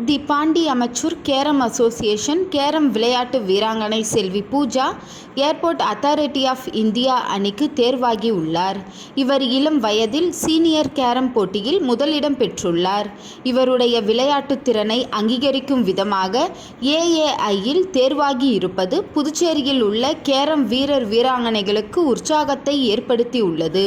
தி Pondy amateur carrom association carrom விளையாட்டு வீராங்கனை செல்வி Pooja airport authority of India அணிக்கு தேர்வாகி உள்ளார். இவர் இளம் வயதில் சீனியர் கேரம் போட்டியில் முதலிடம் பெற்றுள்ளார். இவருடைய விளையாட்டு திறனை அங்கீகரிக்கும் விதமாக ஏஏஐயில் தேர்வாகி இருப்பது புதுச்சேரியில் உள்ள கேரம் வீரர் வீராங்கனைகளுக்கு உற்சாகத்தை ஏற்படுத்தியுள்ளது.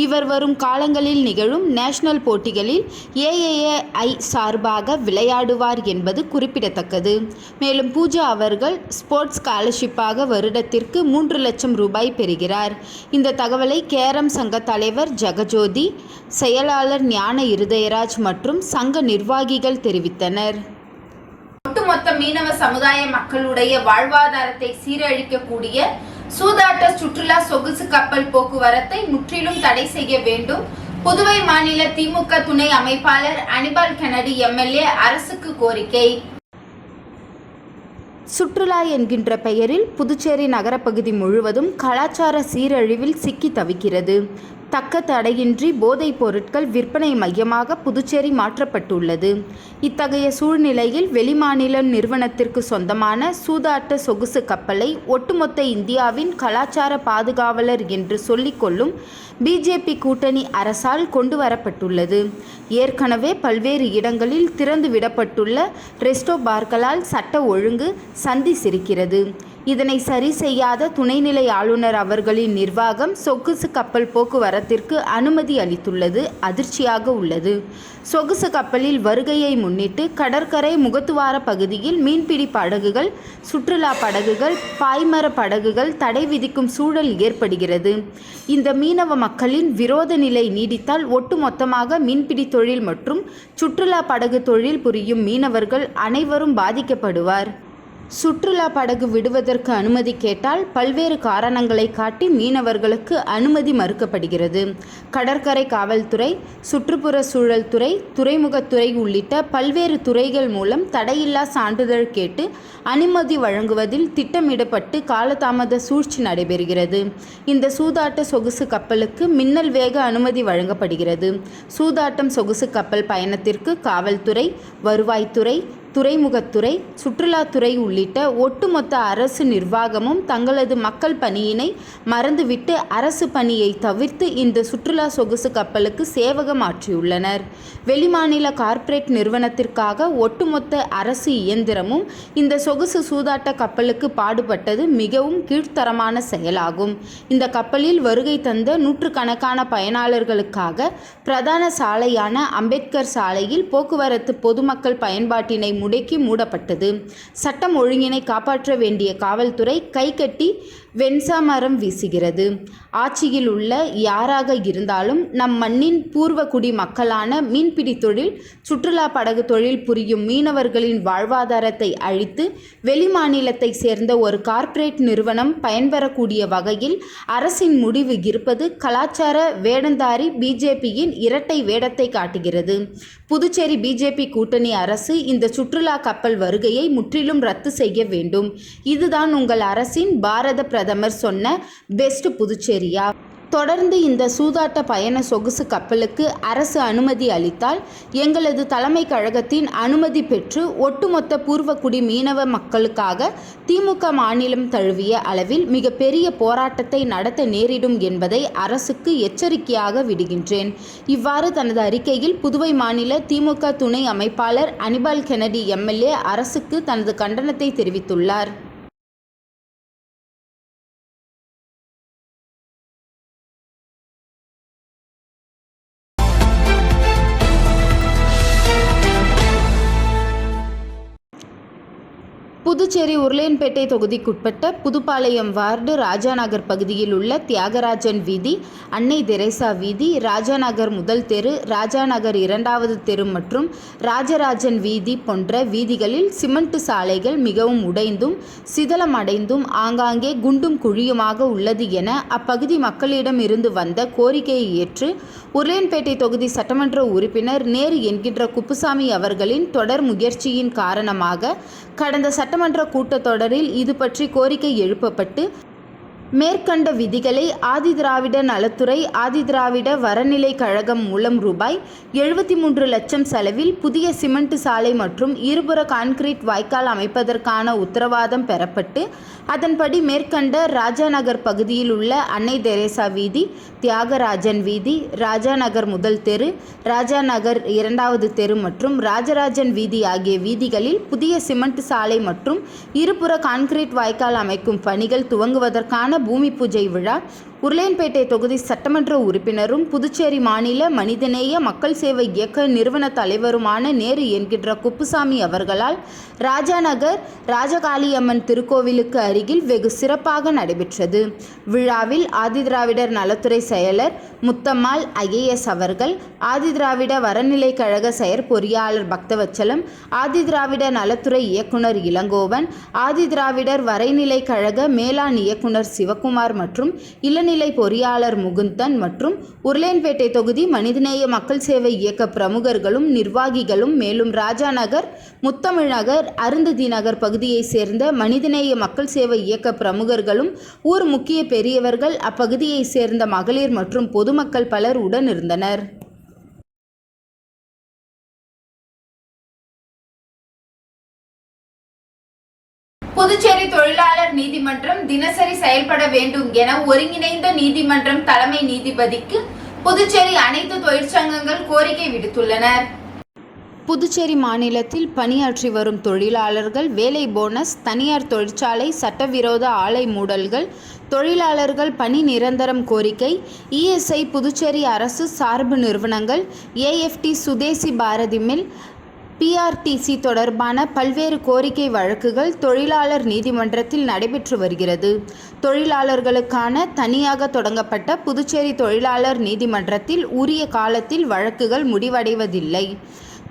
இவர் வரும் காலங்களில் நிகழும் நேஷனல் போட்டிகளில் ஏஏஐ சார்பாக விளையாடுவார் என்பது குறிப்பிடத்தக்கது. மேலும் பூஜா அவர்கள் ஸ்போர்ட்ஸ் ஸ்காலர்ஷிப்பாக வருடத்திற்கு 3 லட்சம் ரூபாய் பெறுகிறார். இந்த தகவலை கேரம் சங்க தலைவர் ஜெகஜோதி, செயலாளர் ஞான இருதயராஜ் மற்றும் சங்க நிர்வாகிகள் தெரிவித்தனர். ஒட்டுமொத்த மீனவ சமுதாய மக்களுடைய வாழ்வாதாரத்தை சீரழிக்கக்கூடிய சூதாட்ட சுற்றுலா சொகுசு கப்பல் போக்குவரத்தை முற்றிலும் தடை செய்ய வேண்டும். புதுவை மாநில திமுக துணை அமைப்பாளர் அனிபால் கென்னடி எம்எல்ஏ அரசுக்கு கோரிக்கை. சுற்றுலா என்கின்ற பெயரில் புதுச்சேரி நகரப்பகுதி முழுவதும் கலாச்சார சீரழிவில் சிக்கி தவிக்கிறது. தக்க தடையின்றி போதைப் பொருட்கள் விற்பனை மையமாக புதுச்சேரி மாற்றப்பட்டுள்ளது. இத்தகைய சூழ்நிலையில் வெளிமாநில நிறுவனத்திற்கு சொந்தமான சூதாட்ட சொகுசு கப்பலை ஒட்டுமொத்த இந்தியாவின் கலாச்சார பாதுகாவலர் என்று சொல்லிக்கொள்ளும் பிஜேபி கூட்டணி அரசால் கொண்டு வரப்பட்டுள்ளது. ஏற்கனவே பல்வேறு இடங்களில் திறந்து விடப்பட்டுள்ள ரெஸ்டோ பார்களால் சட்ட ஒழுங்கு சந்தி சிரிக்கிறது. இதனை சரி செய்யாத துணைநிலை ஆளுநர் அவர்களின் நிர்வாகம் சொகுசு கப்பல் போக்குவரத்திற்கு அனுமதி அளித்துள்ளது அதிர்ச்சியாக உள்ளது. சொகுசு கப்பலில் வருகையை முன்னிட்டு கடற்கரை முகத்துவார பகுதியில் மீன்பிடி படகுகள், சுற்றுலா படகுகள், பாய்மர படகுகள் தடை விதிக்கும் சூழல் ஏற்படுகிறது. இந்த மீனவ மக்களின் விரோத நிலை நீடித்தால் ஒட்டுமொத்தமாக மீன்பிடி தொழில் மற்றும் சுற்றுலா படகு தொழில் புரியும் மீனவர்கள் அனைவரும் பாதிக்கப்படுவார். சுற்றுலா படகு விடுவதற்கு அனுமதி கேட்டால் பல்வேறு காரணங்களை காட்டி மீனவர்களுக்கு அனுமதி மறுக்கப்படுகிறது. கடற்கரை காவல்துறை, சுற்றுப்புற சூழல் துறை, துறைமுகத்துறை உள்ளிட்ட பல்வேறு துறைகள் மூலம் தடையில்லா சான்றிதழ் கேட்டு அனுமதி வழங்குவதில் திட்டமிடப்பட்டு காலதாமத சூழ்ச்சி நடைபெறுகிறது. இந்த சூதாட்ட சொகுசு கப்பலுக்கு மின்னல் வேக அனுமதி வழங்கப்படுகிறது. சூதாட்டம் சொகுசு கப்பல் பயணத்திற்கு காவல்துறை, வருவாய்த்துறை, துறைமுகத்துறை, சுற்றுலாத்துறை உள்ளிட்ட ஒட்டுமொத்த அரசு நிர்வாகமும் தங்களது மக்கள் பணியினை மறந்துவிட்டு அரசு பணியை தவிர்த்து இந்த சுற்றுலா சொகுசு கப்பலுக்கு சேவகம் ஆற்றியுள்ளனர். வெளிமாநில கார்ப்பரேட் நிறுவனத்திற்காக ஒட்டுமொத்த அரசு இயந்திரமும் இந்த சொகுசு சூதாட்ட கப்பலுக்கு பாடுபட்டது மிகவும் கீழ்த்தரமான செயலாகும். இந்த கப்பலில் வருகை தந்த நூற்றுக்கணக்கான பயனாளர்களுக்காக பிரதான சாலையான அம்பேத்கர் சாலையில் போக்குவரத்து பொதுமக்கள் பயன்பாட்டினை முடக்கி மூடப்பட்டது. சட்டம் ஒழுங்கினை காப்பாற்ற வேண்டிய காவல்துறை கைகட்டி வெண்சாமரம் வீசுகிறது. ஆட்சியில் உள்ள யாராக இருந்தாலும் நம் மண்ணின் பூர்வகுடி மக்களான மீன்பிடி தொழில், சுற்றுலா படகு தொழில் புரியும் மீனவர்களின் வாழ்வாதாரத்தை அழித்து வெளிமாநிலத்தை சேர்ந்த ஒரு கார்ப்பரேட் நிறுவனம் பயன்பெறக்கூடிய வகையில் அரசின் முடிவு இருப்பது கலாச்சார வேடந்தாரி பிஜேபியின் இரட்டை வேடத்தை காட்டுகிறது. புதுச்சேரி பிஜேபி கூட்டணி அரசு இந்த சுற்றுலா கப்பல் வருகையை முற்றிலும் ரத்து செய்ய வேண்டும். இதுதான் உங்கள் அரசின் பாரத பிரதமர் சொன்ன பெஸ்ட் புதுச்சேரியா? தொடர்ந்து இந்த சூதாட்ட பயண சொகுசு கப்பலுக்கு அரசு அனுமதி அளித்தால் எங்களது தலைமை கழகத்தின் அனுமதி பெற்று ஒட்டுமொத்த பூர்வகுடி மீனவ மக்களுக்காக திமுக மாநிலம் தழுவிய அளவில் மிகப்பெரிய போராட்டத்தை நடத்த நேரிடும் என்பதை அரசுக்கு எச்சரிக்கையாக விடுகின்றேன். இவ்வாறு தனது அறிக்கையில் புதுவை மாநில திமுக துணை அமைப்பாளர் அனிபால் கென்னடி எம்எல்ஏ அரசுக்கு தனது கண்டனத்தை தெரிவித்துள்ளார். புதுச்சேரி உருளையன்பேட்டை தொகுதிக்குட்பட்ட புதுப்பாளையம் வார்டு ராஜாநகர் பகுதியில் உள்ள தியாகராஜன் வீதி, அன்னை தெரேசா வீதி, ராஜாநகர் முதல் தெரு, ராஜாநகர் 2வது தெரு மற்றும் ராஜராஜன் வீதி போன்ற வீதிகளில் சிமெண்ட் சாலைகள் மிகவும் உடைந்தும் சிதலமடைந்தும் ஆங்காங்கே குண்டும் குழியுமாக உள்ளது என அப்பகுதி மக்களிடம் இருந்து வந்த கோரிக்கையை ஏற்று உருளையன்பேட்டை தொகுதி சட்டமன்ற உறுப்பினர் நேரு என்கின்ற குப்புசாமி அவர்களின் தொடர் முயற்சியின் காரணமாக கடந்த சட்டமன்ற கூட்டத்தொடரில் இது பற்றி கோரிக்கை எழுப்பப்பட்டு மேற்கண்ட விதிகளை ஆதிதிராவிட நலத்துறை ஆதிதிராவிட வரநிலை கழகம் மூலம் ரூபாய் 73 லட்சம் செலவில் புதிய சிமெண்ட் சாலை மற்றும் இருபுற கான்கிரீட் வாய்க்கால் அமைப்பதற்கான உத்தரவாதம் பெறப்பட்டு அதன்படி மேற்கண்ட ராஜாநகர் பகுதியில் உள்ள அன்னை தெரேசா வீதி, தியாகராஜன் வீதி, ராஜாநகர் முதல் தெரு, ராஜாநகர் 2வது தெரு மற்றும் ராஜராஜன் வீதி ஆகிய வீதிகளில் புதிய சிமெண்ட் சாலை மற்றும் இருபுற கான்கிரீட் வாய்க்கால் அமைக்கும் பணிகள் துவங்குவதற்கான பூமி பூஜை விழா உருளையன்பேட்டை தொகுதி சட்டமன்ற உறுப்பினரும் புதுச்சேரி மாநில மனிதநேய மக்கள் சேவை இயக்க நிறுவன தலைவருமான நேரு என்கின்ற குப்புசாமி அவர்களால் ராஜாநகர் ராஜகாளியம்மன் திருக்கோவிலுக்கு அருகில் வெகு சிறப்பாக நடைபெற்றது. விழாவில் ஆதிதிராவிடர் நலத்துறை செயலர் முத்தம்மாள் IAS அவர்கள், ஆதிதிராவிட வரநிலை கழக செயற்பொறியாளர் பக்தவச்சலம், ஆதிதிராவிட நலத்துறை இயக்குனர் இளங்கோவன், ஆதிதிராவிடர் வரைநிலை கழக மேலாண் இயக்குனர் சிவகுமார் மற்றும் இளநிலை பொறியாளர் முகுந்தன் மற்றும் உருளையன்பேட்டை தொகுதி மனிதநேய மக்கள் சேவை இயக்க பிரமுகர்களும் நிர்வாகிகளும் மேலும் ராஜாநகர், முத்தமிழ் நகர், அருந்ததி நகர் பகுதியைச் சேர்ந்த மனிதநேய மக்கள் சேவை இயக்க பிரமுகர்களும் ஊர் முக்கிய பெரியவர்கள், அப்பகுதியைச் சேர்ந்த மகளிர் மற்றும் பொதுமக்கள் பலர் உடன் இருந்தனர். புதுச்சேரி தொழிலாளர் நீதிமன்றம் தினசரி செயல்பட வேண்டும் என ஒருங்கிணைந்த நீதிமன்றம் தலைமை நீதிபதிக்கு புதுச்சேரி அனைத்து தொழிற்சங்கங்கள் கோரிக்கை விடுத்துள்ளனர். புதுச்சேரி மாநிலத்தில் பணியாற்றி வரும் தொழிலாளர்கள் வேலை போனஸ், தனியார் தொழிற்சாலை சட்டவிரோத ஆலை மூடல்கள், தொழிலாளர்கள் பணி நிரந்தரம் கோரிக்கை, ESI புதுச்சேரி அரசு சார்பு நிறுவனங்கள், AFT Swadeshi Bharathi mill, PRTC தொடர்பான பல்வேறு கோரிக்கை வழக்குகள் தொழிலாளர் நீதிமன்றத்தில் நடைபெற்று வருகிறது. தொழிலாளர்களுக்கான தனியாக தொடங்கப்பட்ட புதுச்சேரி தொழிலாளர் நீதிமன்றத்தில் உரிய காலத்தில் வழக்குகள் முடிவடைவதில்லை.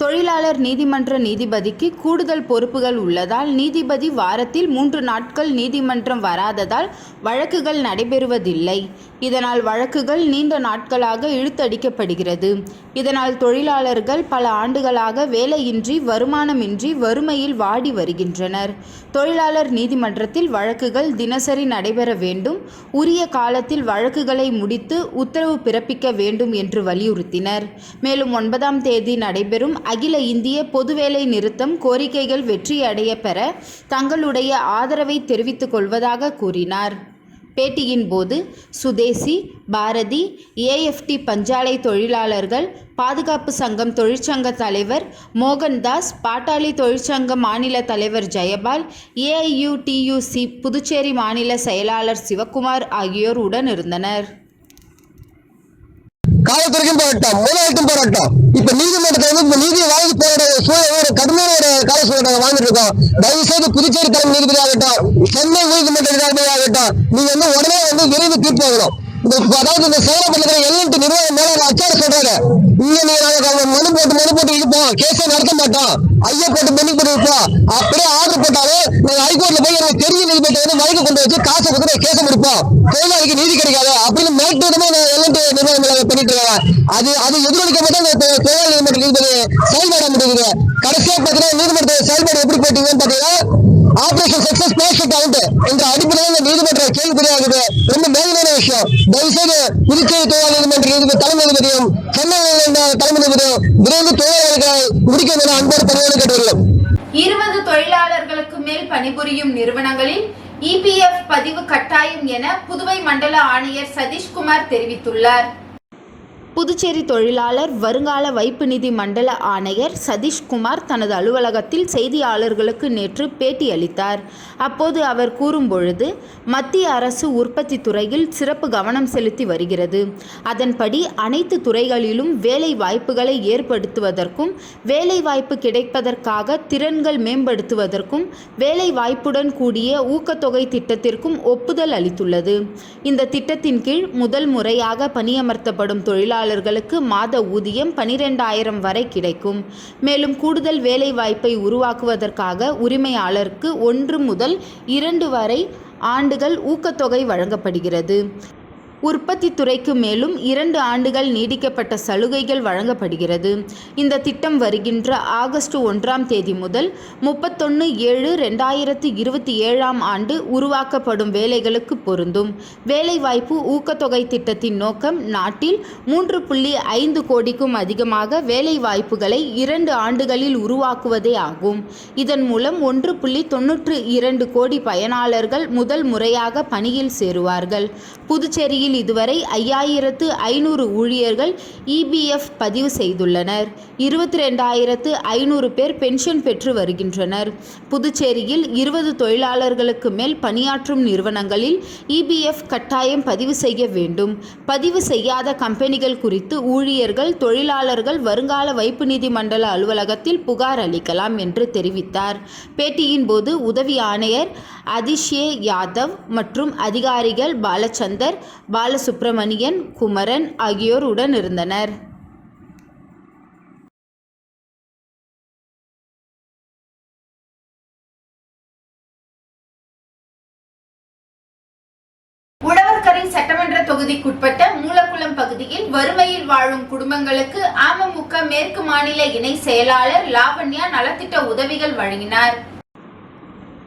தொழிலாளர் நீதிமன்ற நீதிபதிக்கு கூடுதல் பொறுப்புகள் உள்ளதால் நீதிபதி வாரத்தில் 3 நாட்கள் நீதிமன்றம் வராததால் வழக்குகள் நடைபெறுவதில்லை. இதனால் வழக்குகள் நீண்ட நாட்களாக இழுத்தடிக்கப்படுகிறது. இதனால் தொழிலாளர்கள் பல ஆண்டுகளாக வேலையின்றி, வருமானமின்றி வறுமையில் வாடி வருகின்றனர். தொழிலாளர் நீதிமன்றத்தில் வழக்குகள் தினசரி நடைபெற வேண்டும், உரிய காலத்தில் வழக்குகளை முடித்து உத்தரவு பிறப்பிக்க வேண்டும் என்று வலியுறுத்தினர். மேலும் 9ஆம் தேதி நடைபெறும் அகில இந்திய பொதுவேலை நிறுத்தம் கோரிக்கைகள் வெற்றியடைய பெற தங்களுடைய ஆதரவை தெரிவித்துக் கொள்வதாக கூறினார். பேட்டியின் போது சுதேசி, பாரதி, AFT பஞ்சாலை தொழிலாளர்கள் பாதுகாப்பு சங்கம் தொழிற்சங்க தலைவர் மோகன்தாஸ், பாட்டாளி தொழிற்சங்க மாநில தலைவர் ஜெயபால், AIUTUC புதுச்சேரி மாநில செயலாளர் சிவகுமார் ஆகியோர் உடன் இருந்தனர். காவல்துறைக்கும் போராட்டம், முதலாளிக்கும் போராட்டம். இப்ப நீதிமன்றத்தில் வந்து நீதியை வாங்கி போராட ஒரு கடுமையான ஒரு கால சூழலை வாழ்ந்துட்டு இருக்கோம். தயவு செய்து புதுச்சேரி தலைமை நீதிபதி ஆகட்டும், சென்னை உயர்நீதிமன்ற நீதிபதி ஆகட்டும், நீங்க வந்து உடனே வந்து விரைந்து தீர்ப்பு வாங்கணும். அதாவது இந்த சேலப்பட்டிருக்கிற L&T நிர்வாகம் மேல அச்சார சொல்றாங்க, இங்க நீங்க மனு போட்டு இருப்போம், கேஸை நடத்த மாட்டோம், ஐயா போட்டு மணி போட்டு இருப்போம். அப்படியே ஆர்டர் போட்டாலும் நாங்க ஹைகோர்ட்ல போய் எனக்கு தெரிஞ்ச நீதிபதி வந்து வழக்கு கொண்டு வச்சு காசை கொடுத்து கேஸை முடிப்போம், தொழிலாளிக்கு நீதி கிடைக்காது அப்படின்னு மிரட்டுறதுமே L&T நிர்வாகம் மேல பண்ணிட்டு இருக்காங்க. அது எதிரொலிக்கப்பட்ட தொழிலாளி நீதிமன்ற நீதிபதி செயல்பட முடியுது. கடைசியா பாத்தீங்கன்னா நீதிமன்ற செயல்பாடு எப்படி போட்டீங்கன்னு பாத்தீங்கன்னா ஆபரேஷன் சக்சஸ் பேஷண்ட் அவுட் என்ற அடிப்படையில் நீதிமன்ற கேள்விக்குறியாகுது. ரொம்ப மேலான விஷயம். தயவுசெய்து புதுச்சேரி தொழிலாளர் நீதிமன்ற நீதிபதி தலைமை நீதிபதியும் சென்னை தலைமை நீதிபதியும் விரைந்து தொழிலாளர்களை முடிக்கும் என அன்போடு பணியோடு கேட்டுள்ளோம். 20 தொழிலாளர்களுக்கு மேல் பணிபுரியும் நிறுவனங்களில் EPF பதிவு கட்டாயம் என புதுவை மண்டல ஆணையர் சதீஷ்குமார் தெரிவித்துள்ளார். புதுச்சேரி தொழிலாளர் வருங்கால வைப்பு நிதி மண்டல ஆணையர் சதீஷ்குமார் தனது அலுவலகத்தில் செய்தியாளர்களுக்கு நேற்று பேட்டி அளித்தார். அப்போது அவர் கூறும்பொழுது, மத்திய அரசு உற்பத்தி துறையில் சிறப்பு கவனம் செலுத்தி வருகிறது. அதன்படி அனைத்து துறைகளிலும் வேலை வாய்ப்புகளை ஏற்படுத்துவதற்கும், வேலை வாய்ப்பு கிடைப்பதற்காக திறன்கள் மேம்படுத்துவதற்கும், வேலை வாய்ப்புடன் கூடிய ஊக்கத்தொகை திட்டத்திற்கும் ஒப்புதல் அளித்துள்ளது. இந்த திட்டத்தின் கீழ் முதல் முறையாக பணியமர்த்தப்படும் தொழிலாளர்களுக்கு மாத ஊதியம் 12,000 வரை கிடைக்கும். மேலும் கூடுதல் வேலை வாய்ப்பை உருவாக்குவதற்காக உரிமையாளருக்கு 1 முதல் 2 வரை ஆண்டுகள் ஊக்கத்தொகை வழங்கப்படுகிறது. உற்பத்தி துறைக்கு மேலும் 2 ஆண்டுகள் நீடிக்கப்பட்ட சலுகைகள் வழங்கப்படுகிறது. இந்த திட்டம் வருகின்ற ஆகஸ்ட் 1ஆம் தேதி முதல் 31/7/2027 ஆண்டு உருவாக்கப்படும் வேலைகளுக்கு பொருந்தும். வேலைவாய்ப்பு ஊக்கத்தொகை திட்டத்தின் நோக்கம் நாட்டில் 3.5 கோடிக்கும் அதிகமாக வேலைவாய்ப்புகளை 2 ஆண்டுகளில் உருவாக்குவதே ஆகும். இதன் மூலம் 1.92 கோடி பயனாளர்கள் முதல் முறையாக பணியில் சேருவார்கள். புதுச்சேரியில் இதுவரை 5500 ஊழியர்கள் EPF பதிவு செய்துள்ளனர். 22,500 பேர் பென்ஷன் பெற்று வருகின்றனர். புதுச்சேரியில் 20 தொழிலாளர்களுக்கு மேல் பணியாற்றும் நிறுவனங்களில் EPF கட்டாயம் பதிவு செய்ய வேண்டும். பதிவு செய்யாத கம்பெனிகள் குறித்து ஊழியர்கள் தொழிலாளர்கள் வருங்கால வைப்பு நிதி மண்டல அலுவலகத்தில் புகார் அளிக்கலாம் என்று தெரிவித்தார். பேட்டியின் போது உதவி ஆணையர் அதிஷே யாதவ் மற்றும் அதிகாரிகள் பாலச்சந்தர், பாலசுப்ரமணியன், குமரன் ஆகியோர் உடன் இருந்தனர். உழவர்கரை சட்டமன்ற தொகுதிக்குட்பட்ட மூலக்குளம் பகுதியில் வறுமையில் வாழும் குடும்பங்களுக்கு அமமுக மேற்கு மாநில இணை செயலாளர் லாவண்யா நலத்திட்ட உதவிகள் வழங்கினார்.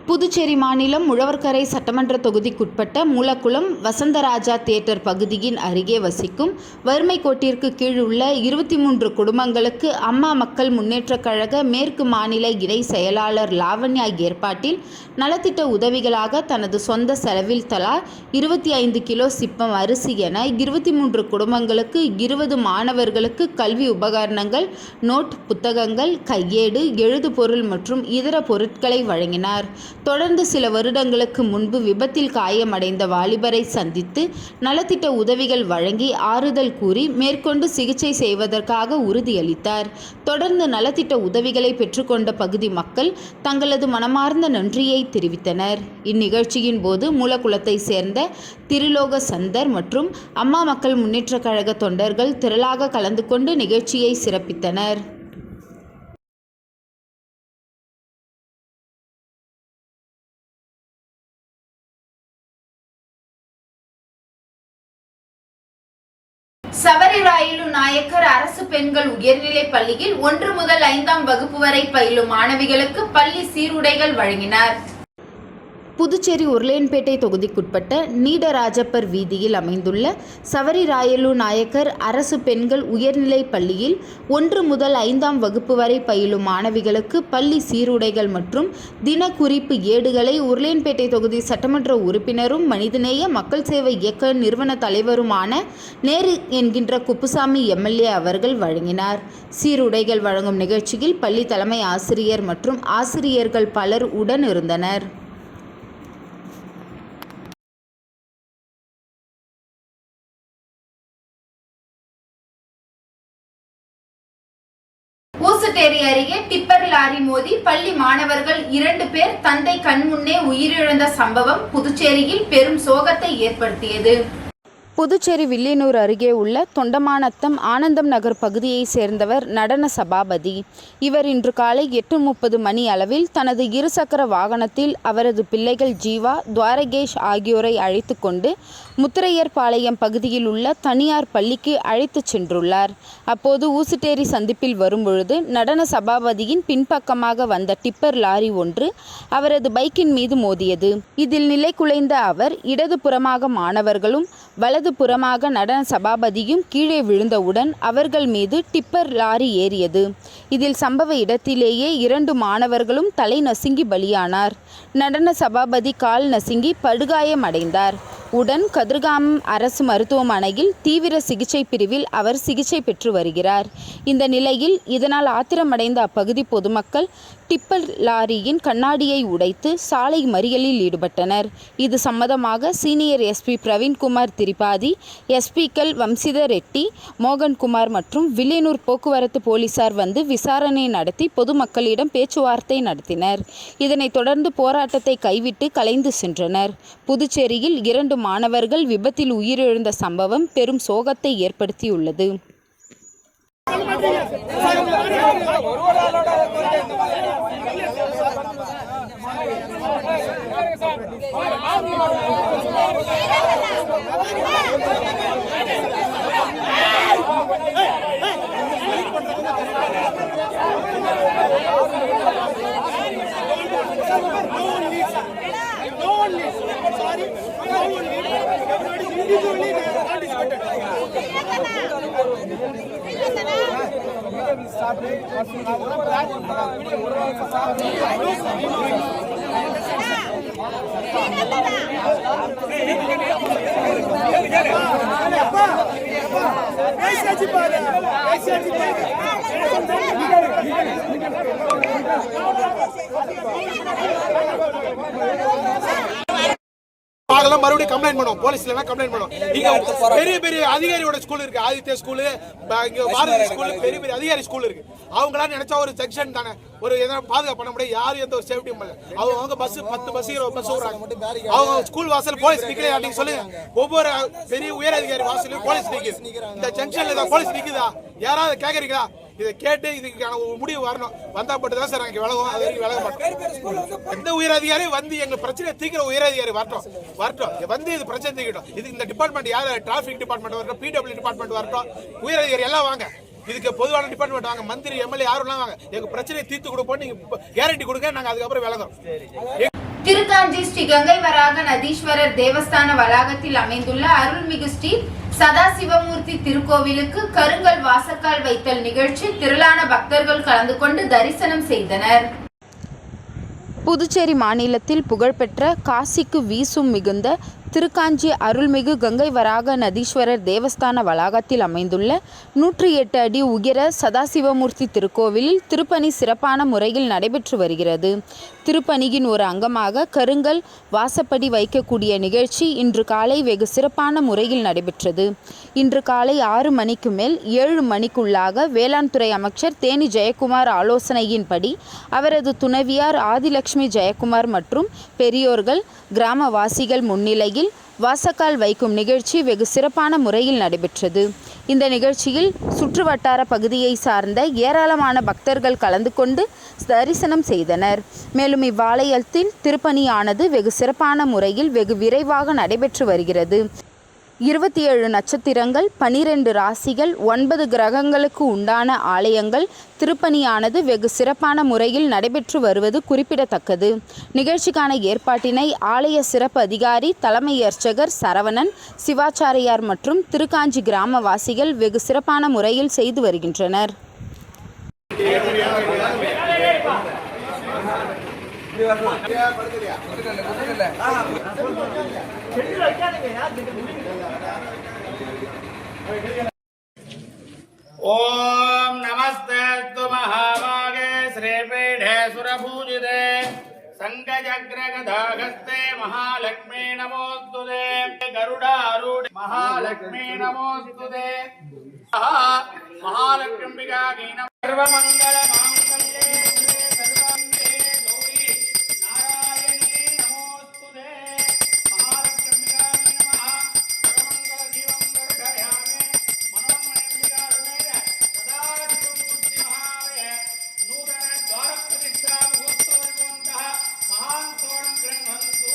புதுச்சேரி மாநிலம் உழவர்கரை சட்டமன்ற தொகுதிக்குட்பட்ட மூலக்குளம் வசந்தராஜா தியேட்டர் பகுதியின் அருகே வசிக்கும் வறுமை கோட்டிற்கு கீழ் உள்ள 23 குடும்பங்களுக்கு அம்மா மக்கள் முன்னேற்றக் கழக மேற்கு மாநில இணை செயலாளர் லாவண்யா ஏற்பாட்டில் நலத்திட்ட உதவிகளாக தனது சொந்த செலவில் தலா 25 கிலோ சிப்பம் அரிசி என 23 குடும்பங்களுக்கு 20 மாணவர்களுக்கு கல்வி உபகரணங்கள், நோட், புத்தகங்கள், கையேடு, எழுதுபொருள் மற்றும் இதர பொருட்களை வழங்கினார். தொடர்ந்து சில வருடங்களுக்கு முன்பு விபத்தில் காயமடைந்த வாலிபரை சந்தித்து நலத்திட்ட உதவிகள் வழங்கி ஆறுதல் கூறி மேற்கொண்டு சிகிச்சை செய்வதற்காக உறுதியளித்தார். தொடர்ந்து நலத்திட்ட உதவிகளை பெற்றுக்கொண்ட பகுதி மக்கள் தங்களது மனமார்ந்த நன்றியை தெரிவித்தனர். இந்நிகழ்ச்சியின் போது மூலக்குளத்தை சேர்ந்த திருலோக சந்தர் மற்றும் அம்மா மக்கள் முன்னேற்றக் கழக தொண்டர்கள் திரளாக கலந்து கொண்டு நிகழ்ச்சியை சிறப்பித்தனர். சவரிராயலு நாயக்கர் அரசு பெண்கள் உயர்நிலைப் பள்ளியில் 1 முதல் 5ஆம் வகுப்பு வரை பயிலும் மாணவிகளுக்கு பள்ளி சீருடைகள் வழங்கினார். புதுச்சேரி உருளையன்பேட்டை தொகுதிக்குட்பட்ட நீடராஜப்பர் வீதியில் அமைந்துள்ள சவரிராயலு நாயக்கர் அரசு பெண்கள் உயர்நிலைப் பள்ளியில் 1 முதல் 5ஆம் வகுப்பு வரை பயிலும் மாணவிகளுக்கு பள்ளி சீருடைகள் மற்றும் தினக்குறிப்பு ஏடுகளை உருளையன்பேட்டை தொகுதி சட்டமன்ற உறுப்பினரும் மனிதநேய மக்கள் சேவை இயக்க நிறுவன தலைவருமான நேரு என்கின்ற குப்புசாமி MLA அவர்கள் வழங்கினார். சீருடைகள் வழங்கும் நிகழ்ச்சியில் பள்ளி தலைமை ஆசிரியர் மற்றும் ஆசிரியர்கள் பலர் உடன் இருந்தனர். ஊசுட்டேரி அருகே டிப்பர் லாரி மோதி பள்ளி மாணவர்கள் 2 பேர் தந்தை கண்முன்னே உயிரிழந்த சம்பவம் புதுச்சேரியில் பெரும் சோகத்தை ஏற்படுத்தியது. புதுச்சேரி வில்லியனூர் அருகே உள்ள தொண்டமாநத்தம் ஆனந்தம் நகர் பகுதியைச் சேர்ந்தவர் நடன சபாபதி. இவர் இன்று காலை 8:30 மணி அளவில் தனது இருசக்கர வாகனத்தில் அவரது பிள்ளைகள் ஜீவா, துவாரகேஷ் ஆகியோரை அழைத்து கொண்டு முத்திரையர்பாளையம் பகுதியில் உள்ள தனியார் பள்ளிக்கு அழைத்துச் சென்றுள்ளார். அப்போது ஊசுட்டேரி சந்திப்பில் வரும்பொழுது நடன சபாபதியின் பின்பக்கமாக வந்த டிப்பர் லாரி ஒன்று அவரது பைக்கின் மீது மோதியது. இதில் நிலை குலைந்த அவர் இடது புறமாக மாணவர்களும் வலது புறமாக நடன சபாபதியும் கீழே விழுந்தவுடன் அவர்கள் மீது டிப்பர் லாரி ஏறியது. இதில் சம்பவ இடத்திலேயே 2 மாணவர்களும் தலை நசுங்கி பலியானார். நடன சபாபதி கால் நசுங்கி படுகாயமடைந்தார். உடன் கதிர்காமம் அரசு மருத்துவமனையில் தீவிர சிகிச்சை பிரிவில் அவர் சிகிச்சை பெற்று வருகிறார். இந்த நிலையில் இதனால் ஆத்திரமடைந்த அப்பகுதி பொதுமக்கள் டிப்பர் லாரியின் கண்ணாடியை உடைத்து சாலை மறியலில் ஈடுபட்டனர். இது சம்பந்தமாக சீனியர் SP பிரவீன்குமார் திரிபாதி, SPக்கள் வம்சிதர் ரெட்டி, மோகன்குமார் மற்றும் வில்லியனூர் போக்குவரத்து போலீசார் வந்து விசாரணை நடத்தி பொதுமக்களிடம் பேச்சுவார்த்தை நடத்தினர். இதனைத் தொடர்ந்து போராட்டத்தை கைவிட்டு கலைந்து சென்றனர். புதுச்சேரியில் 2 மாணவர்கள் விபத்தில் உயிரிழந்த சம்பவம் பெரும் சோகத்தை ஏற்படுத்தியுள்ளது. மறுபடியும் கம்ப்ளைண்ட் பண்ணுவோம், போலீஸ்ல கம்ப்ளைண்ட் பண்ணுவோம். இங்க பெரிய பெரிய அதிகாரியோட ஸ்கூல் இருக்கு, ஆதித்ய ஸ்கூல், இங்க பாரதி ஸ்கூல், பெரிய பெரிய அதிகாரி ஸ்கூல் இருக்கு. அவங்களாம் நினைச்சா ஒரு செக்ஷன் தானே, ஒரு எதாவது பாதுகாப்பு பண்ண முடியாது. யாரும் எந்த ஒரு சேஃப்டியும் பண்ணல. அவங்க பஸ் 10 பஸ் 20 பஸ் ஓடுறாங்க. அவங்க ஸ்கூல் வாசல் போலீஸ் நிக்கல அப்படின்னு சொல்லுங்க. ஒவ்வொரு பெரிய உயர் அதிகாரி வாசலையும் போலீஸ் நிக்குது. இந்த ஜங்ஷன்ல போலீஸ் நிக்குதா? யாராவது கேக்குறீங்களா? இதை கேட்டு இதுக்கான முடிவு வரணும். வந்தா மட்டும் தான் சார் நாங்கள் விலகும். அது வரைக்கும் விலக மாட்டோம். எந்த உயர் அதிகாரி வந்து எங்க பிரச்சனை தீக்கிற உயர் அதிகாரி வரட்டும் வந்து இது பிரச்சனை தீக்கட்டும். இது இந்த டிபார்ட்மெண்ட் யாரு? டிராபிக் டிபார்ட்மெண்ட் வரட்டும், பிடபிள்யூ டிபார்ட்மெண்ட் வரட்டும், உயர் அதிகாரி எல்லாம் வாங்க. இதுக்கு பொதுவான டிபார்ட்மெண்ட் வாங்க, மந்திரி எம்எல்ஏ யாரும் வாங்க. எங்க பிரச்சனையை தீர்த்து கொடுப்போம், நீங்க கேரண்டி கொடுங்க, நாங்க அதுக்கப்புறம் விலகும். திருக்காஞ்சி ஸ்ரீ கங்கை வராக நதீஸ்வரர் தேவஸ்தான வளாகத்தில் அமைந்துள்ள அருள்மிகு ஸ்ரீ சதாசிவமூர்த்தி திருக்கோவிலுக்கு கருங்கல் வாசக்கால் வைத்தல் நிகழ்ச்சி திரளான பக்தர்கள் கலந்து கொண்டு தரிசனம் செய்தனர். புதுச்சேரி மாநிலத்தில் புகழ்பெற்ற காசிக்கு வீசும் மிகுந்த திருக்காஞ்சி அருள்மிகு கங்கை வராக நதீஸ்வரர் தேவஸ்தான வளாகத்தில் அமைந்துள்ள 108 அடி உயர சதாசிவமூர்த்தி திருக்கோவிலில் திருப்பணி சிறப்பான முறையில் நடைபெற்று வருகிறது. திருப்பணியின் ஒரு அங்கமாக கருங்கல் வாசப்படி வைக்கக்கூடிய நிகழ்ச்சி இன்று காலை வெகு சிறப்பான முறையில் நடைபெற்றது. இன்று காலை 6 மணிக்கு மேல் 7 மணிக்குள்ளாக வேளாண் துறை அமைச்சர் தேனி ஜெயக்குமார் ஆலோசனையின்படி அவரது துணைவியார் ஆதிலட்சுமி ஜெயக்குமார் மற்றும் பெரியோர்கள் கிராமவாசிகள் முன்னிலையில் வாசக்கால் வைக்கும் நிகழ்ச்சி வெகு சிறப்பான முறையில் நடைபெற்றது. இந்த நிகழ்ச்சியில் சுற்றுவட்டார பகுதியை சார்ந்த ஏராளமான பக்தர்கள் கலந்து கொண்டு தரிசனம் செய்தனர். மேலும் இவ்வாலயத்தில் திருப்பணியானது வெகு சிறப்பான முறையில் வெகு விரைவாக நடைபெற்று வருகிறது. 27 நட்சத்திரங்கள், 12 ராசிகள், 9 கிரகங்களுக்கு உண்டான ஆலயங்கள் திருப்பணியானது வெகு சிறப்பான முறையில் நடைபெற்று வருவது குறிப்பிடத்தக்கது. நிகழ்ச்சிக்கான ஏற்பாட்டினை ஆலய சிறப்பு அதிகாரி தலைமை அர்ச்சகர் சரவணன், சிவாச்சாரியார் மற்றும் திருக்காஞ்சி கிராமவாசிகள் வெகு சிறப்பான முறையில் செய்து வருகின்றனர். ओम नमस्ते महाभागे श्रीपीठे सुरपूजिते संगजग्रगदागस्ते महालक्ष्मी नमोस्तुते गरुडारूढ महालक्ष्मी नमोस्तुते महालक्ष्मीका नमः सर्वमंगल मांगल्ये सर्वांगे गौरी नारायणी नमोस्तुते महालक्ष्मीका नमः सर्वमंगल जीवं दर्शयामि मनोमणिका समेत सदाशिवमूर्ति महालये नूतन द्वार प्रतिष्ठा महोत्सवः महान तोरण गृह्णन्तु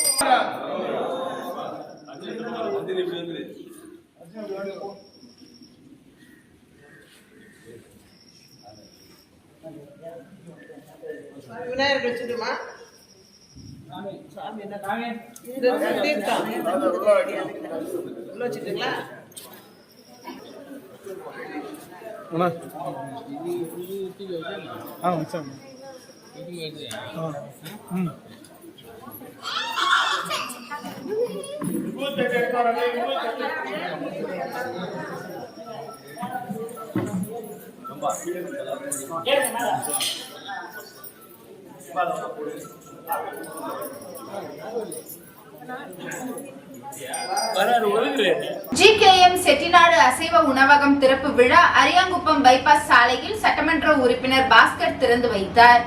விநாயகர் வச்சுடுமா உள்ள வச்சுட்டுங்களா? GKM செட்டிநாடு அசைவ உணவகம் திறப்பு விழா அரியாங்குப்பம் பைபாஸ் சாலையில் சட்டமன்ற உறுப்பினர் பாஸ்கர் திறந்து வைத்தார்.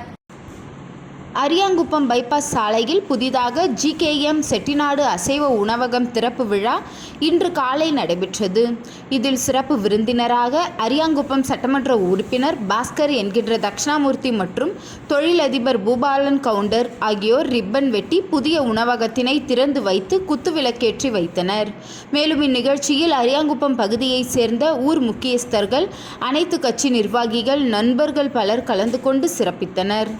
அரியாங்குப்பம் பைபாஸ் சாலையில் புதிதாக GKM செட்டிநாடு அசைவ உணவகம் திறப்பு விழா இன்று காலை நடைபெற்றது. இதில் சிறப்பு விருந்தினராக அரியாங்குப்பம் சட்டமன்ற உறுப்பினர் பாஸ்கர் என்கின்ற தட்சிணாமூர்த்தி மற்றும் தொழிலதிபர் பூபாலன் கவுண்டர் ஆகியோர் ரிப்பன் வெட்டி புதிய உணவகத்தினை திறந்து வைத்து குத்துவிளக்கேற்றி வைத்தனர். மேலும் இந்நிகழ்ச்சியில் அரியாங்குப்பம் பகுதியைச் சேர்ந்த ஊர் முக்கியஸ்தர்கள், அனைத்து கட்சி நிர்வாகிகள், நண்பர்கள் பலர் கலந்து கொண்டு சிறப்பித்தனர்.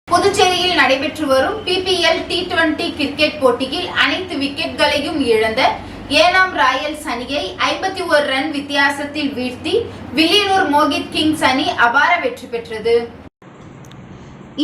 புதுச்சேரியில் நடைபெற்று வரும் PPL T20 கிரிக்கெட் போட்டியில் அனைத்து விக்கெட்களையும் இழந்த ஏனாம் ராயல்ஸ் அணியை 51 ரன் வித்தியாசத்தில் வீழ்த்தி வில்லியனூர் மோகித் கிங்ஸ் அணி அபார வெற்றி பெற்றது.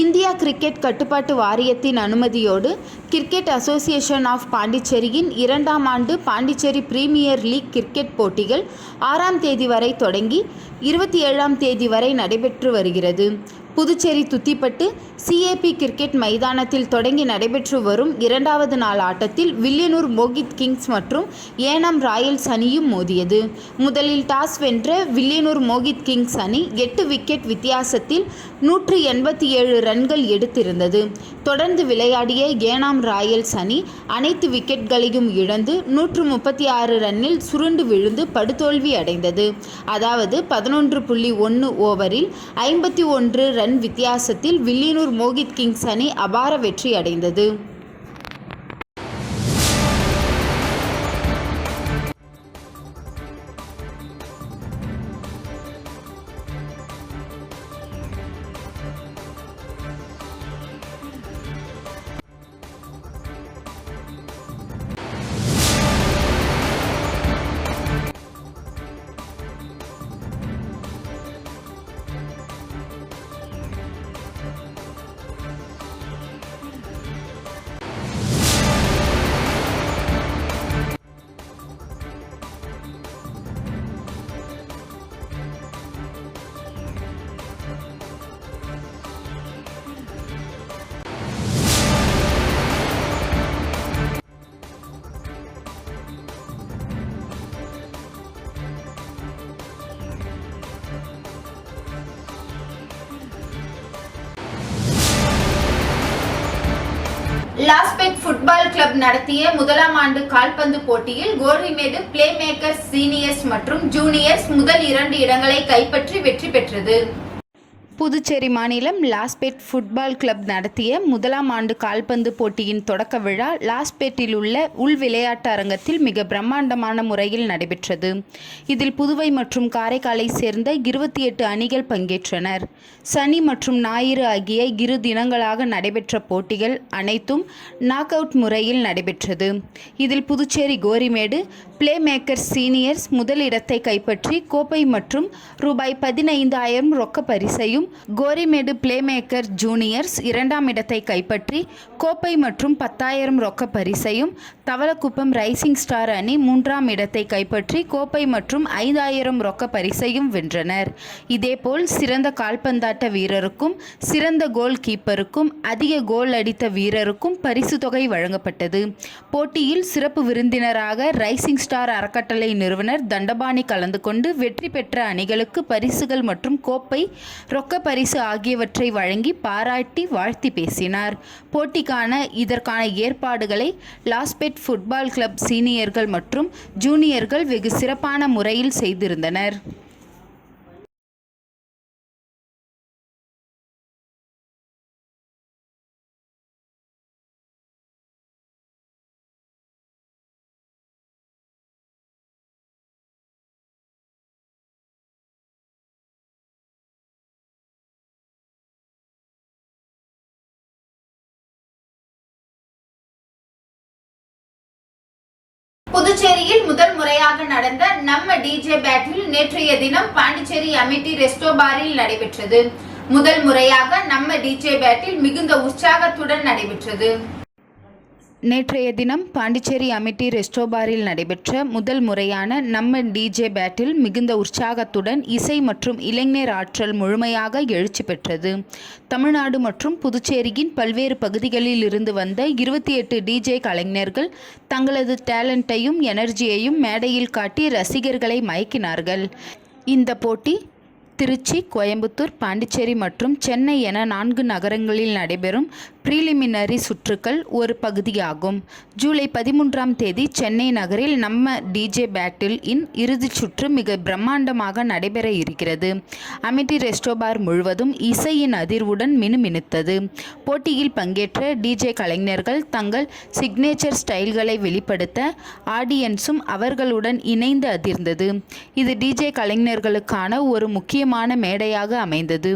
இந்தியா கிரிக்கெட் கட்டுப்பாட்டு வாரியத்தின் அனுமதியோடு கிரிக்கெட் அசோசியேஷன் ஆஃப் பாண்டிச்சேரியின் 2ஆம் ஆண்டு பாண்டிச்சேரி பிரீமியர் லீக் கிரிக்கெட் போட்டிகள் 6ஆம் தேதி வரை தொடங்கி 27ஆம் தேதி வரை நடைபெற்று வருகிறது. புதுச்சேரி துத்திப்பட்டு CAP கிரிக்கெட் மைதானத்தில் தொடங்கி நடைபெற்று வரும் 2வது நாள் ஆட்டத்தில் வில்லியனூர் மோகித் கிங்ஸ் மற்றும் ஏனாம் ராயல்ஸ் அணியும் மோதியது. முதலில் டாஸ் வென்ற வில்லியனூர் மோகித் கிங்ஸ் அணி 8 விக்கெட் வித்தியாசத்தில் 187 ரன்கள் எடுத்திருந்தது. தொடர்ந்து விளையாடிய ஏனாம் ராயல்ஸ் அணி அனைத்து விக்கெட்களையும் இழந்து 136 ரன்னில் சுருண்டு விழுந்து படுதோல்வி அடைந்தது. அதாவது 11.1 ஓவரில் 51 ரன் வித்தியாசத்தில் வில்லியனூர் மோகித் கிங்ஸ் அணி அபார வெற்றி அடைந்தது. லாஸ்பெட் ஃபுட்பால் கிளப் நடத்திய 1ஆம் ஆண்டு கால்பந்து போட்டியில் கோரிமேடு பிளே மேக்கர்ஸ் சீனியர்ஸ் மற்றும் ஜூனியர்ஸ் முதல் 2 இடங்களை கைப்பற்றி வெற்றி பெற்றது. புதுச்சேரி மாநிலம் லாஸ்பேட் ஃபுட்பால் கிளப் நடத்திய 1ஆம் ஆண்டு கால்பந்து போட்டியின் தொடக்க விழா லாஸ்பேட்டில் உள்ள உள் விளையாட்டு அரங்கத்தில் மிக பிரம்மாண்டமான முறையில் நடைபெற்றது. இதில் புதுவை மற்றும் காரைக்காலை சேர்ந்த 28 அணிகள் பங்கேற்றனர். சனி மற்றும் ஞாயிறு ஆகிய 2 தினங்களாக நடைபெற்ற போட்டிகள் அனைத்தும் நாக் அவுட் முறையில் நடைபெற்றது. இதில் Puducherry Gorimedu play makers seniors முதல் இடத்தை கைப்பற்றி கோப்பை மற்றும் ரூபாய் 15,000 ரொக்க பரிசையும், கோரிமேடு பிளே மேக்கர் ஜூனியர்ஸ் 2ஆம் இடத்தை கைப்பற்றி கோப்பை மற்றும் 10,000 ரொக்க பரிசையும், தவளக்குப்பம் ரைசிங் ஸ்டார் அணி 3ஆம் இடத்தை கைப்பற்றி கோப்பை மற்றும் 5,000 ரொக்க பரிசையும் வென்றனர். இதேபோல் சிறந்த கால்பந்தாட்ட வீரருக்கும், சிறந்த கோல் கீப்பருக்கும், அதிக கோல் அடித்த வீரருக்கும் பரிசு தொகை வழங்கப்பட்டது. போட்டியில் சிறப்பு விருந்தினராக ரைசிங் ஸ்டார் அறக்கட்டளை நிறுவனர் தண்டபாணி கலந்து கொண்டு வெற்றி பெற்ற அணிகளுக்கு பரிசுகள் மற்றும் கோப்பை, ரொக்க பரிசு ஆகியவற்றை வழங்கி பாராட்டி வாழ்த்தி பேசினார். போட்டிக்கான இதற்கான ஏற்பாடுகளை லாஸ்பேட் ஃபுட்பால் கிளப் சீனியர்கள் மற்றும் ஜூனியர்கள் வெகு சிறப்பான முறையில் செய்திருந்தனர். புதுச்சேரியில் முதல் முறையாக நடந்த நம்ம டிஜே பேட்டில் நேற்றைய தினம் பாண்டிச்சேரி அமிட்டி ரெஸ்டோ பாரில் நடைபெற்றது. முதல் முறையாக நம்ம டிஜே பேட்டில் மிகுந்த உற்சாகத்துடன் நடைபெற்றது. நேற்றைய தினம் பாண்டிச்சேரி அமிட்டி ரெஸ்டோ பாரில் நடைபெற்ற முதல் முறையான நம்ம டிஜே பேட்டில் மிகுந்த உற்சாகத்துடன் இசை மற்றும் இளைஞர் ஆற்றல் முழுமையாக எழுச்சி பெற்றது. தமிழ்நாடு மற்றும் புதுச்சேரியின் பல்வேறு பகுதிகளில் இருந்து வந்த 28 டிஜே கலைஞர்கள் தங்களது டேலண்ட்டையும் எனர்ஜியையும் மேடையில் காட்டி ரசிகர்களை மயக்கினார்கள். இந்த போட்டி திருச்சி, கோயம்புத்தூர், பாண்டிச்சேரி மற்றும் சென்னை என 4 நகரங்களில் நடைபெறும் ப்ரீலிமினரி சுற்றுக்கள் ஒரு பகுதியாகும். ஜூலை 13ஆம் தேதி சென்னை நகரில் நம்ம டிஜே பேட்டில் இன் இறுதிச் சுற்று மிக பிரம்மாண்டமாக நடைபெற இருக்கிறது. அமிட்டி ரெஸ்டோ பார் முழுவதும் இசையின் அதிர்வுடன் மினுமினுத்தது. போட்டியில் பங்கேற்ற டிஜே கலைஞர்கள் தங்கள் சிக்னேச்சர் ஸ்டைல்களை வெளிப்படுத்த ஆடியன்ஸும் அவர்களுடன் இணைந்து அதிர்ந்தது. இது டிஜே கலைஞர்களுக்கான ஒரு முக்கியமான மேடையாக அமைந்தது.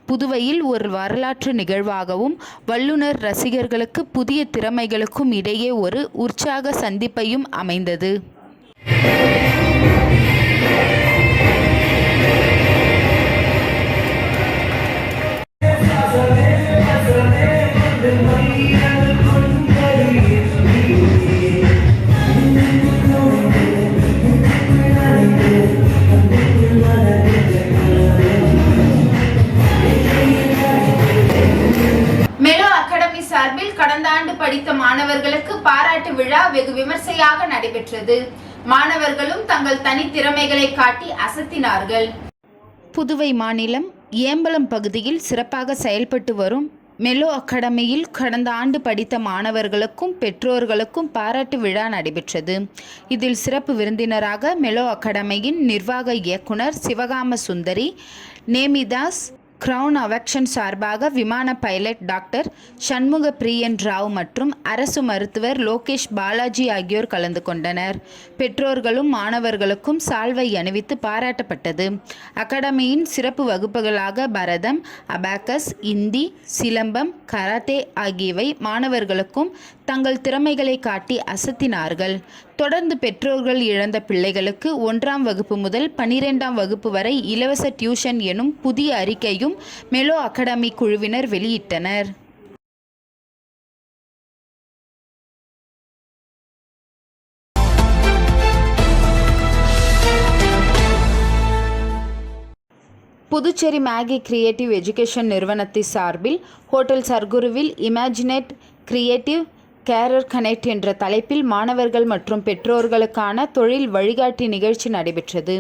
புதுவையில் ஒரு வரலாற்று நிகழ்வாகவும் வல்லுநர் ரசிகர்களுக்கு புதிய திறமைகளுக்கும் இடையே ஒரு உற்சாக சந்திப்பையும் அமைந்தது. மெலோ அகாடமி சார்பில் கடந்த ஆண்டு படித்த மாணவர்களுக்கு பாராட்டு விழா வெகு விமர்சையாக நடைபெற்றது. மாணவர்களும் தங்கள் தனித்திறமைகளை காட்டி அசத்தினார்கள். புதுவை மாநிலம் ஏம்பலம் பகுதியில் சிறப்பாக செயல்பட்டு வரும் மெலோ அகாடமியில் கடந்த ஆண்டு படித்த மாணவர்களுக்கும் பெற்றோர்களுக்கும் பாராட்டு விழா நடைபெற்றது. இதில் சிறப்பு விருந்தினராக மெலோ அகாடமியின் நிர்வாக இயக்குனர் சிவகாம சுந்தரி, நேமிதாஸ், கிரவுன் அவெக்ஷன் சார்பாக விமான பைலட் டாக்டர் சண்முக பிரியன் ராவ் மற்றும் அரசு மருத்துவர் லோகேஷ் பாலாஜி ஆகியோர் கலந்து கொண்டனர். பெற்றோர்களும் மாணவர்களுக்கும் சால்வை அணிவித்து பாராட்டப்பட்டது. அகாடமியின் சிறப்பு வகுப்புகளாக பரதம், அபாக்கஸ், இந்தி, சிலம்பம், கராத்தே ஆகியவை மாணவர்களுக்கும் தங்கள் திறமைகளை காட்டி அசத்தினார்கள். தொடர்ந்து பெற்றோர்கள் இழந்த பிள்ளைகளுக்கு 1ஆம் வகுப்பு முதல் 12ஆம் வகுப்பு வரை இலவச டியூஷன் எனும் புதிய அறிக்கையும் மெலோ அகாடமி குழுவினர் வெளியிட்டனர். புதுச்சேரி மேகி கிரியேட்டிவ் எஜுகேஷன் நிறுவனத்தை சார்பில் ஹோட்டல் சர்க்குருவில் இமேஜினேட் கிரியேட்டிவ் கேரியர் கனெக்ட் என்ற தலைப்பில் மாணவர்கள் மற்றும் பெற்றோர்களுக்கான தொழில் வழிகாட்டி நிகழ்ச்சி நடைபெற்றது.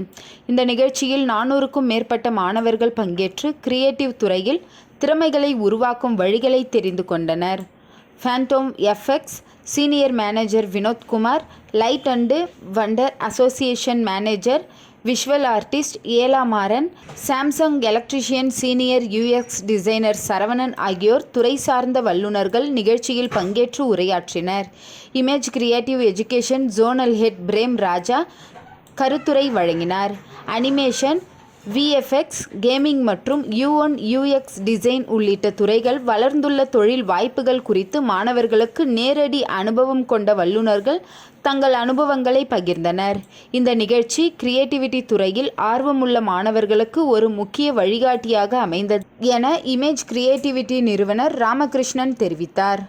இந்த நிகழ்ச்சியில் 400க்கும் மேற்பட்ட மாணவர்கள் பங்கேற்று கிரியேட்டிவ் துறையில் திறமைகளை உருவாக்கும் வழிகளை தெரிந்து கொண்டனர். Phantom FX senior manager Vinodkumar, light and wonder association manager visual artist Elamaran, Samsung electrician senior UX designer Saravanan ஆகியோர் துறை சார்ந்த வல்லுநர்கள் நிகழ்ச்சியில் பங்கேற்று உரையாற்றினர். Image creative education zonal head Prem Raja கருத்துரை வழங்கினார். அனிமேஷன், விஎஃப்எக்ஸ், கேமிங் மற்றும் யூஎக்ஸ் டிசைன் உள்ளிட்ட துறைகள் வளர்ந்துள்ள தொழில் வாய்ப்புகள் குறித்து மாணவர்களுக்கு நேரடி அனுபவம் கொண்ட வல்லுநர்கள் தங்கள் அனுபவங்களை பகிர்ந்தனர். இந்த நிகழ்ச்சி கிரியேட்டிவிட்டி துறையில் ஆர்வமுள்ள மாணவர்களுக்கு ஒரு முக்கிய வழிகாட்டியாக அமைந்தது என இமேஜ் கிரியேட்டிவிட்டி நிறுவனர் ராமகிருஷ்ணன் தெரிவித்தார்.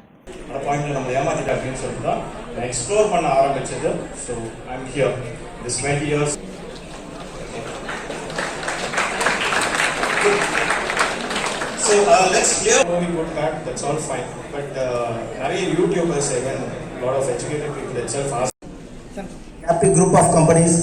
So let's clear how we put that, that's all fine. But நிறைய YouTubers, even a lot of educated people itself ask. Happy group of companies